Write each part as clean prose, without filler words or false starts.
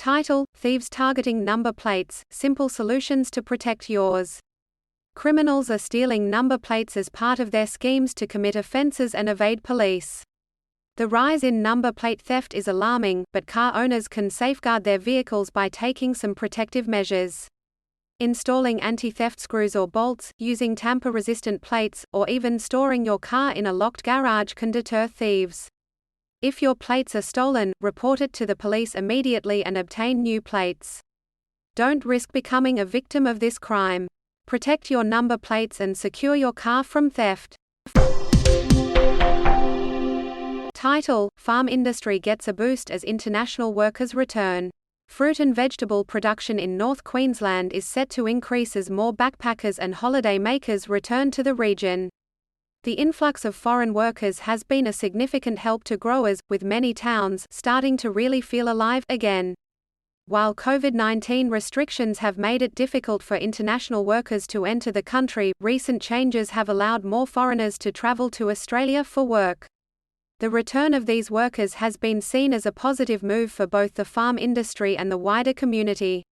Title: Thieves targeting number plates, simple solutions to protect yours. Criminals are stealing number plates as part of their schemes to commit offenses and evade police. The rise in number plate theft is alarming, but car owners can safeguard their vehicles by taking some protective measures. Installing anti-theft screws or bolts, using tamper-resistant plates, or even storing your car in a locked garage can deter thieves. If your plates are stolen, report it to the police immediately and obtain new plates. Don't risk becoming a victim of this crime. Protect your number plates and secure your car from theft. Title: Farm industry gets a boost as international workers return. Fruit and vegetable production in North Queensland is set to increase as more backpackers and holiday makers return to the region. The influx of foreign workers has been a significant help to growers, with many towns starting to really feel alive again. While COVID-19 restrictions have made it difficult for international workers to enter the country, recent changes have allowed more foreigners to travel to Australia for work. The return of these workers has been seen as a positive move for both the farm industry and the wider community.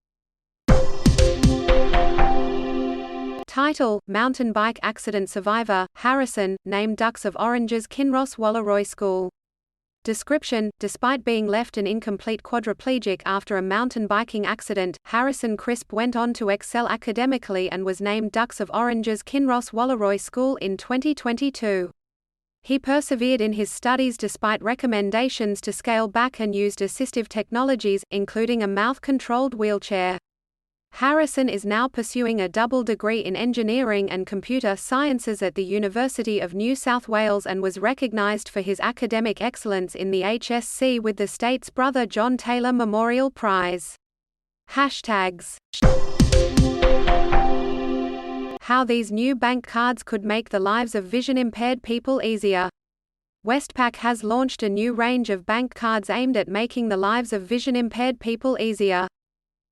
Title: Mountain bike accident survivor, Harrison, named Dux of Orange's Kinross Wallaroi School. Description: Despite being left an incomplete quadriplegic after a mountain biking accident, Harrison Crisp went on to excel academically and was named Dux of Orange's Kinross Wallaroi School in 2022. He persevered in his studies despite recommendations to scale back and used assistive technologies, including a mouth-controlled wheelchair. Harrison is now pursuing a double degree in engineering and computer sciences at the University of New South Wales and was recognised for his academic excellence in the HSC with the state's Brother John Taylor Memorial Prize. Hashtags: How these new bank cards could make the lives of vision-impaired people easier. Westpac has launched a new range of bank cards aimed at making the lives of vision-impaired people easier.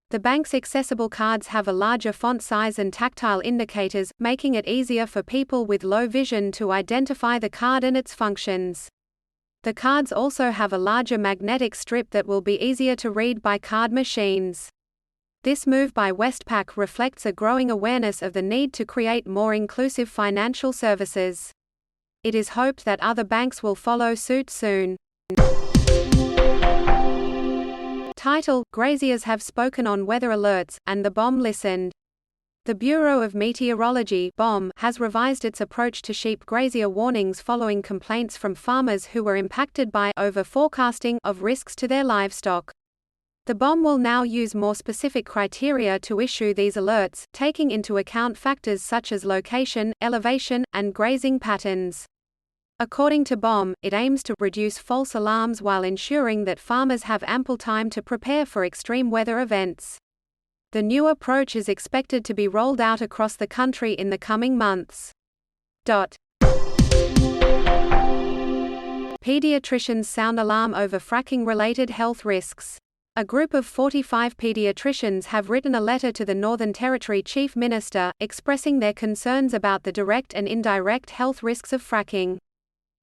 The bank's accessible cards have a larger font size and tactile indicators, making it easier for people with low vision to identify the card and its functions. The cards also have a larger magnetic strip that will be easier to read by card machines. This move by Westpac reflects a growing awareness of the need to create more inclusive financial services. It is hoped that other banks will follow suit soon. Title: Graziers have spoken on weather alerts, and the BOM listened. The Bureau of Meteorology (BOM) has revised its approach to sheep grazier warnings following complaints from farmers who were impacted by over-forecasting of risks to their livestock. The BOM will now use more specific criteria to issue these alerts, taking into account factors such as location, elevation, and grazing patterns. According to BOM, it aims to reduce false alarms while ensuring that farmers have ample time to prepare for extreme weather events. The new approach is expected to be rolled out across the country in the coming months. Pediatricians sound alarm over fracking-related health risks. A group of 45 pediatricians have written a letter to the Northern Territory Chief Minister, expressing their concerns about the direct and indirect health risks of fracking.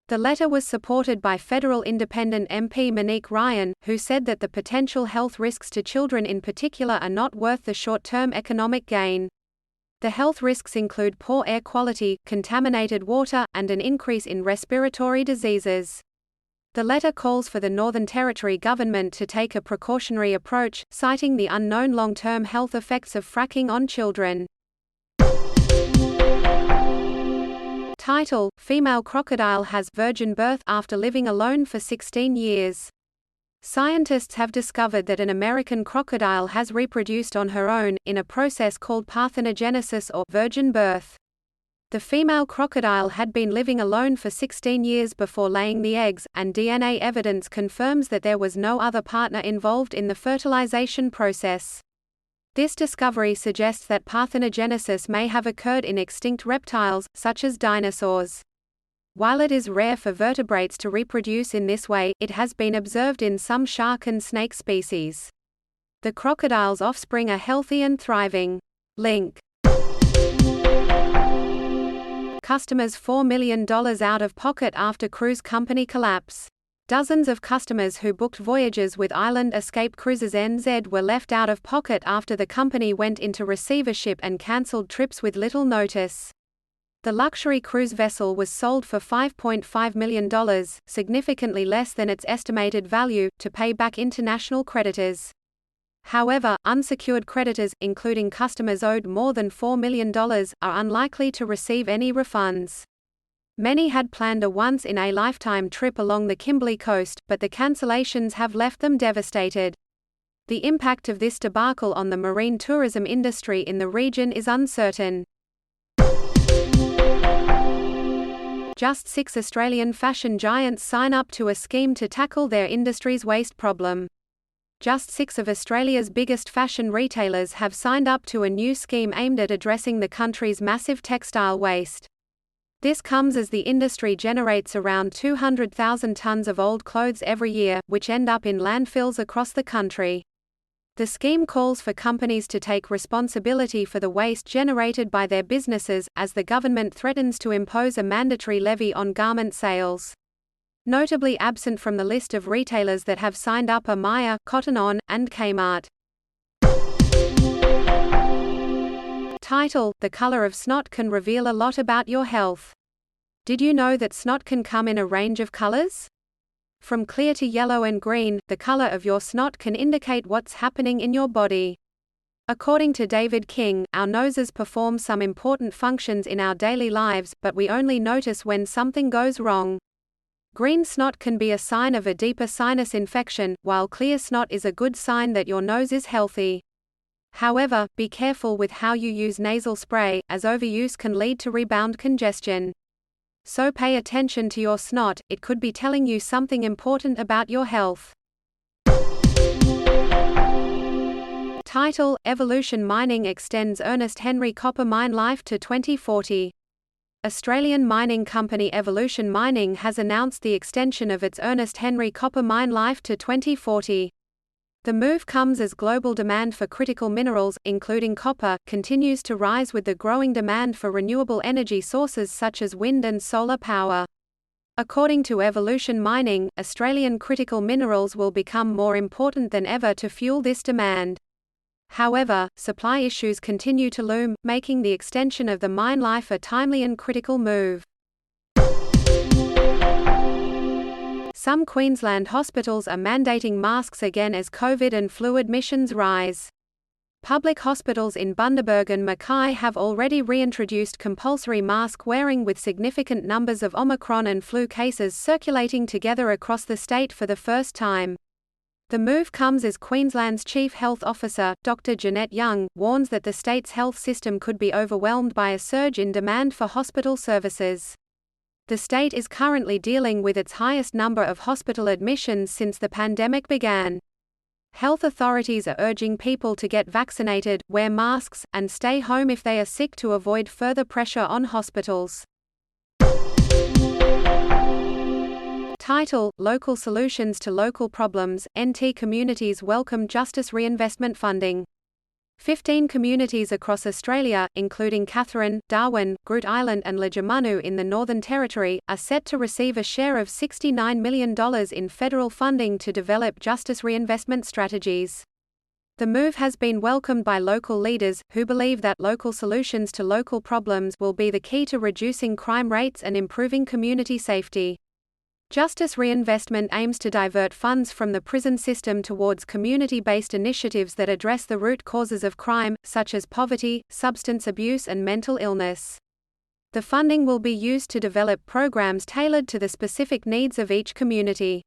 The letter was supported by federal independent MP Monique Ryan, who said that the potential health risks to children in particular are not worth the short-term economic gain. The health risks include poor air quality, contaminated water, and an increase in respiratory diseases. The letter calls for the Northern Territory government to take a precautionary approach, citing the unknown long-term health effects of fracking on children. Title: Female crocodile has virgin birth after living alone for 16 years. Scientists have discovered that an American crocodile has reproduced on her own, in a process called parthenogenesis or virgin birth. The female crocodile had been living alone for 16 years before laying the eggs, and DNA evidence confirms that there was no other partner involved in the fertilization process. This discovery suggests that parthenogenesis may have occurred in extinct reptiles, such as dinosaurs. While it is rare for vertebrates to reproduce in this way, it has been observed in some shark and snake species. The crocodile's offspring are healthy and thriving. Link. Customers $4 million out of pocket after cruise company collapse. Dozens of customers who booked voyages with Island Escape Cruises NZ were left out of pocket after the company went into receivership and cancelled trips with little notice. The luxury cruise vessel was sold for $5.5 million, significantly less than its estimated value, to pay back international creditors. However, unsecured creditors, including customers owed more than $4 million, are unlikely to receive any refunds. Many had planned a once-in-a-lifetime trip along the Kimberley coast, but the cancellations have left them devastated. The impact of this debacle on the marine tourism industry in the region is uncertain. Just 6 Australian fashion giants sign up to a scheme to tackle their industry's waste problem. Just 6 of Australia's biggest fashion retailers have signed up to a new scheme aimed at addressing the country's massive textile waste. This comes as the industry generates around 200,000 tonnes of old clothes every year, which end up in landfills across the country. The scheme calls for companies to take responsibility for the waste generated by their businesses, as the government threatens to impose a mandatory levy on garment sales. Notably absent from the list of retailers that have signed up are Myer, Cotton On, and Kmart. Title: The color of snot can reveal a lot about your health. Did you know that snot can come in a range of colors? From clear to yellow and green, the color of your snot can indicate what's happening in your body. According to David King, our noses perform some important functions in our daily lives, but we only notice when something goes wrong. Green snot can be a sign of a deeper sinus infection, while clear snot is a good sign that your nose is healthy. However, be careful with how you use nasal spray, as overuse can lead to rebound congestion. So pay attention to your snot, it could be telling you something important about your health. Title: Evolution Mining extends Ernest Henry copper mine life to 2040. Australian mining company Evolution Mining has announced the extension of its Ernest Henry copper mine life to 2040. The move comes as global demand for critical minerals, including copper, continues to rise with the growing demand for renewable energy sources such as wind and solar power. According to Evolution Mining, Australian critical minerals will become more important than ever to fuel this demand. However, supply issues continue to loom, making the extension of the mine life a timely and critical move. Some Queensland hospitals are mandating masks again as COVID and flu admissions rise. Public hospitals in Bundaberg and Mackay have already reintroduced compulsory mask wearing, with significant numbers of Omicron and flu cases circulating together across the state for the first time. The move comes as Queensland's Chief Health Officer, Dr. Jeanette Young, warns that the state's health system could be overwhelmed by a surge in demand for hospital services. The state is currently dealing with its highest number of hospital admissions since the pandemic began. Health authorities are urging people to get vaccinated, wear masks, and stay home if they are sick to avoid further pressure on hospitals. Title: Local Solutions to Local Problems, NT Communities welcome Justice Reinvestment funding. 15 communities across Australia, including Katherine, Darwin, Groote Eylandt and Legiamunu in the Northern Territory, are set to receive a share of $69 million in federal funding to develop justice reinvestment strategies. The move has been welcomed by local leaders, who believe that local solutions to local problems will be the key to reducing crime rates and improving community safety. Justice reinvestment aims to divert funds from the prison system towards community-based initiatives that address the root causes of crime, such as poverty, substance abuse and mental illness. The funding will be used to develop programs tailored to the specific needs of each community.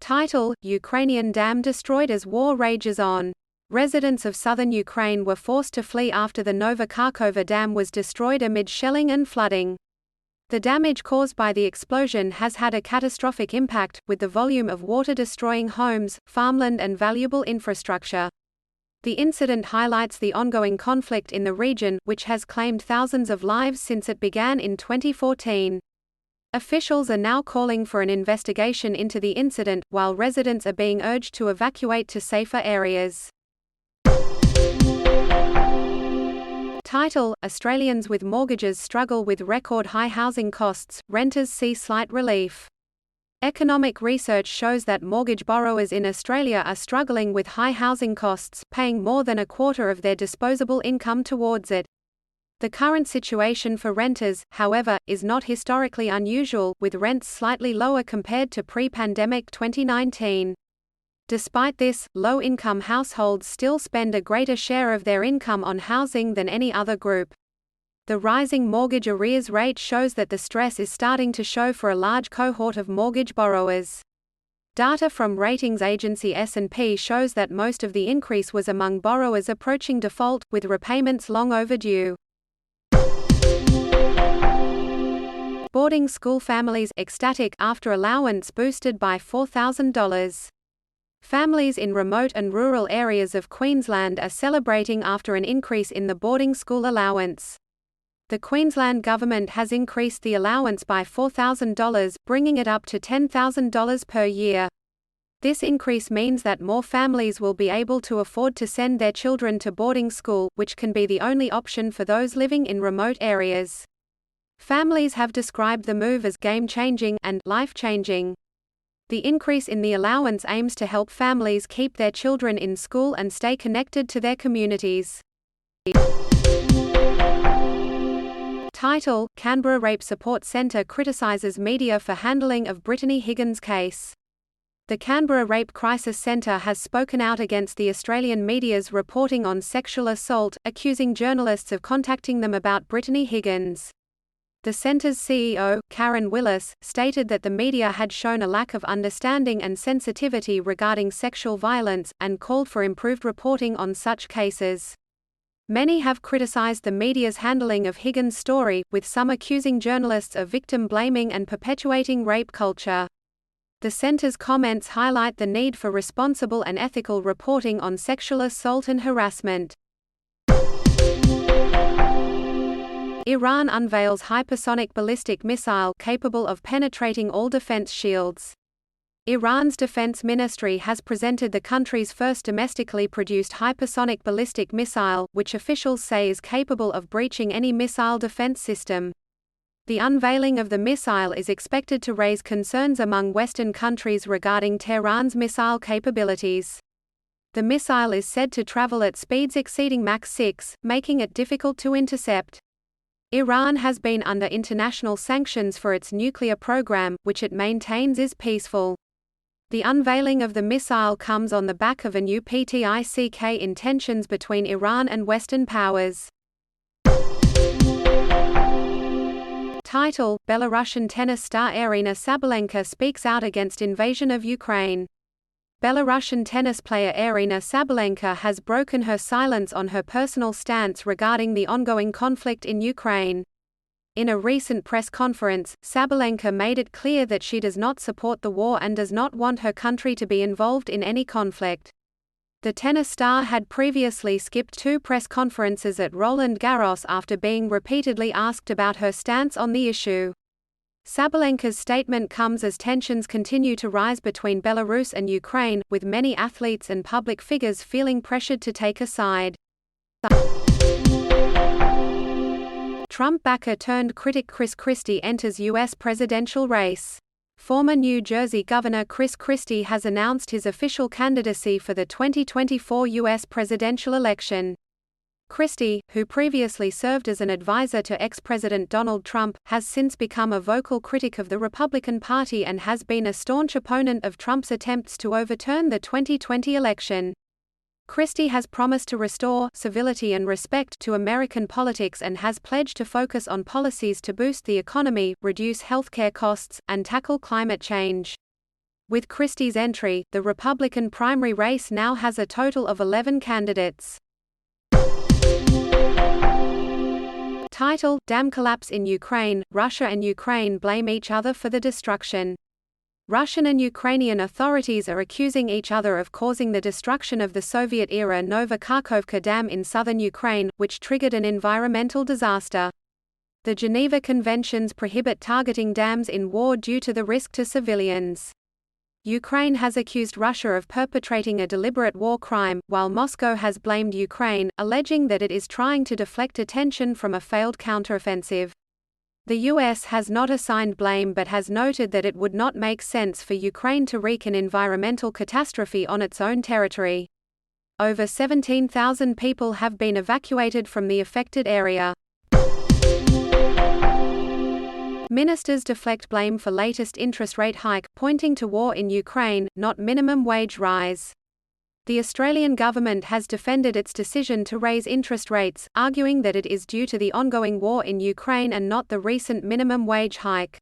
Title: Ukrainian dam destroyed as war rages on. Residents of southern Ukraine were forced to flee after the Nova Kakhovka Dam was destroyed amid shelling and flooding. The damage caused by the explosion has had a catastrophic impact, with the volume of water destroying homes, farmland and valuable infrastructure. The incident highlights the ongoing conflict in the region, which has claimed thousands of lives since it began in 2014. Officials are now calling for an investigation into the incident, while residents are being urged to evacuate to safer areas. Title: Australians with mortgages struggle with record high housing costs, renters see slight relief. Economic research shows that mortgage borrowers in Australia are struggling with high housing costs, paying more than a quarter of their disposable income towards it. The current situation for renters, however, is not historically unusual, with rents slightly lower compared to pre-pandemic 2019. Despite this, low-income households still spend a greater share of their income on housing than any other group. The rising mortgage arrears rate shows that the stress is starting to show for a large cohort of mortgage borrowers. Data from ratings agency S&P shows that most of the increase was among borrowers approaching default, with repayments long overdue. Boarding school families ecstatic after allowance boosted by $4,000. Families in remote and rural areas of Queensland are celebrating after an increase in the boarding school allowance. The Queensland government has increased the allowance by $4,000, bringing it up to $10,000 per year. This increase means that more families will be able to afford to send their children to boarding school, which can be the only option for those living in remote areas. Families have described the move as game-changing and life-changing. The increase in the allowance aims to help families keep their children in school and stay connected to their communities. Title: Canberra Rape Support Centre criticises media for handling of Brittany Higgins case. The Canberra Rape Crisis Centre has spoken out against the Australian media's reporting on sexual assault, accusing journalists of contacting them about Brittany Higgins. The centre's CEO, Karen Willis, stated that the media had shown a lack of understanding and sensitivity regarding sexual violence, and called for improved reporting on such cases. Many have criticised the media's handling of Higgins' story, with some accusing journalists of victim blaming and perpetuating rape culture. The centre's comments highlight the need for responsible and ethical reporting on sexual assault and harassment. Iran unveils hypersonic ballistic missile capable of penetrating all defense shields. Iran's defense ministry has presented the country's first domestically produced hypersonic ballistic missile, which officials say is capable of breaching any missile defense system. The unveiling of the missile is expected to raise concerns among Western countries regarding Tehran's missile capabilities. The missile is said to travel at speeds exceeding Mach 6, making it difficult to intercept. Iran has been under international sanctions for its nuclear program, which it maintains is peaceful. The unveiling of the missile comes on the back of a new PTICK in tensions between Iran and Western powers. Title: Belarusian tennis star Aryna Sabalenka speaks out against invasion of Ukraine. Belarusian tennis player Aryna Sabalenka has broken her silence on her personal stance regarding the ongoing conflict in Ukraine. In a recent press conference, Sabalenka made it clear that she does not support the war and does not want her country to be involved in any conflict. The tennis star had previously skipped 2 press conferences at Roland Garros after being repeatedly asked about her stance on the issue. Sabalenka's statement comes as tensions continue to rise between Belarus and Ukraine, with many athletes and public figures feeling pressured to take a side. Trump backer turned critic Chris Christie enters U.S. presidential race. Former New Jersey Governor Chris Christie has announced his official candidacy for the 2024 U.S. presidential election. Christie, who previously served as an advisor to ex-President Donald Trump, has since become a vocal critic of the Republican Party and has been a staunch opponent of Trump's attempts to overturn the 2020 election. Christie has promised to restore civility and respect to American politics and has pledged to focus on policies to boost the economy, reduce healthcare costs, and tackle climate change. With Christie's entry, the Republican primary race now has a total of 11 candidates. Title: Dam collapse in Ukraine, Russia and Ukraine blame each other for the destruction. Russian and Ukrainian authorities are accusing each other of causing the destruction of the Soviet-era Novokakhovka Dam in southern Ukraine, which triggered an environmental disaster. The Geneva Conventions prohibit targeting dams in war due to the risk to civilians. Ukraine has accused Russia of perpetrating a deliberate war crime, while Moscow has blamed Ukraine, alleging that it is trying to deflect attention from a failed counteroffensive. The US has not assigned blame but has noted that it would not make sense for Ukraine to wreak an environmental catastrophe on its own territory. Over 17,000 people have been evacuated from the affected area. Ministers deflect blame for latest interest rate hike, pointing to war in Ukraine, not minimum wage rise. The Australian government has defended its decision to raise interest rates, arguing that it is due to the ongoing war in Ukraine and not the recent minimum wage hike.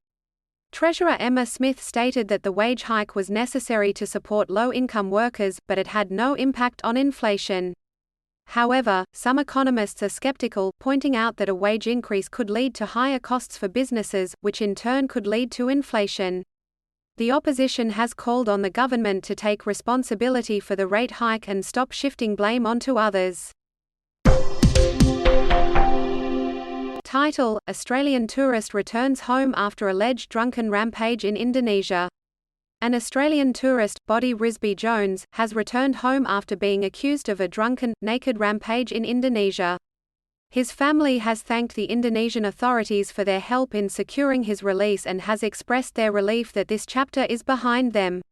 Treasurer Emma Smith stated that the wage hike was necessary to support low-income workers, but it had no impact on inflation. However, some economists are skeptical, pointing out that a wage increase could lead to higher costs for businesses, which in turn could lead to inflation. The opposition has called on the government to take responsibility for the rate hike and stop shifting blame onto others. Title: Australian tourist returns home after alleged drunken rampage in Indonesia. An Australian tourist, Bodhi Risby Jones, has returned home after being accused of a drunken, naked rampage in Indonesia. His family has thanked the Indonesian authorities for their help in securing his release and has expressed their relief that this chapter is behind them.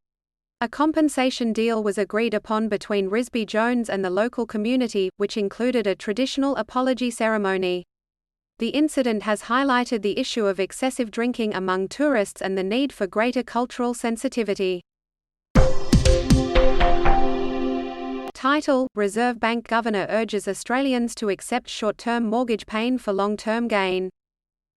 A compensation deal was agreed upon between Risby Jones and the local community, which included a traditional apology ceremony. The incident has highlighted the issue of excessive drinking among tourists and the need for greater cultural sensitivity. Title: Reserve Bank Governor urges Australians to accept short-term mortgage pain for long-term gain.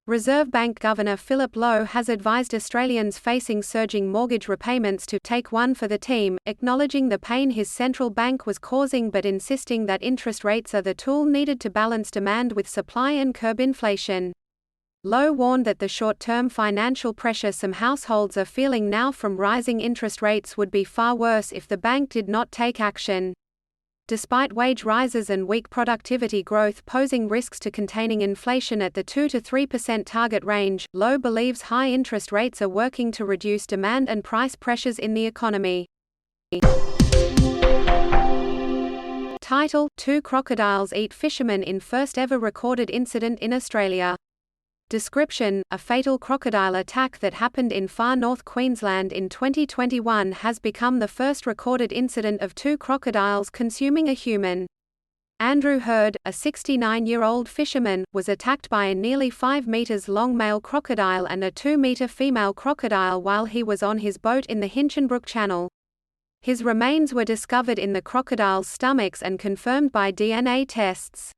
Reserve Bank Governor Philip Lowe has advised Australians facing surging mortgage repayments to take one for the team, acknowledging the pain his central bank was causing but insisting that interest rates are the tool needed to balance demand with supply and curb inflation. Lowe warned that the short-term financial pressure some households are feeling now from rising interest rates would be far worse if the bank did not take action. Despite wage rises and weak productivity growth posing risks to containing inflation at the 2 to 3% target range, Lowe believes high interest rates are working to reduce demand and price pressures in the economy. Title: Two crocodiles eat fishermen in first ever recorded incident in Australia. Description: A fatal crocodile attack that happened in far north Queensland in 2021 has become the first recorded incident of two crocodiles consuming a human. Andrew Hurd, a 69-year-old fisherman, was attacked by a nearly 5 meters long male crocodile and a 2-meter female crocodile while he was on his boat in the Hinchinbrook Channel. His remains were discovered in the crocodile's stomachs and confirmed by DNA tests.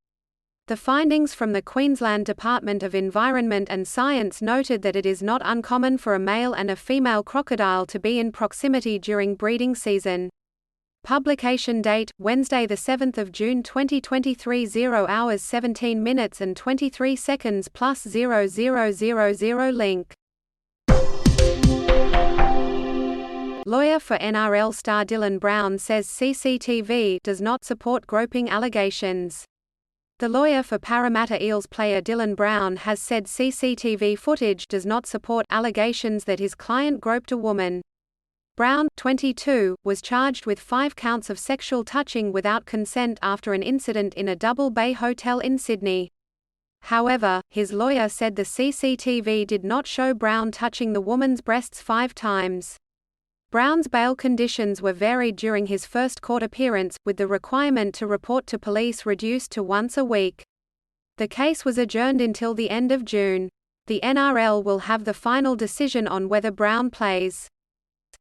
The findings from the Queensland Department of Environment and Science noted that it is not uncommon for a male and a female crocodile to be in proximity during breeding season. Publication date: Wednesday, 7 June 2023. 0 hours 17 minutes and 23 seconds plus 0000 link. Lawyer for NRL star Dylan Brown says CCTV does not support groping allegations. The lawyer for Parramatta Eels player Dylan Brown has said CCTV footage does not support allegations that his client groped a woman. Brown, 22, was charged with 5 counts of sexual touching without consent after an incident in a Double Bay hotel in Sydney. However, his lawyer said the CCTV did not show Brown touching the woman's breasts 5 times. Brown's bail conditions were varied during his first court appearance, with the requirement to report to police reduced to once a week. The case was adjourned until the end of June. The NRL will have the final decision on whether Brown plays.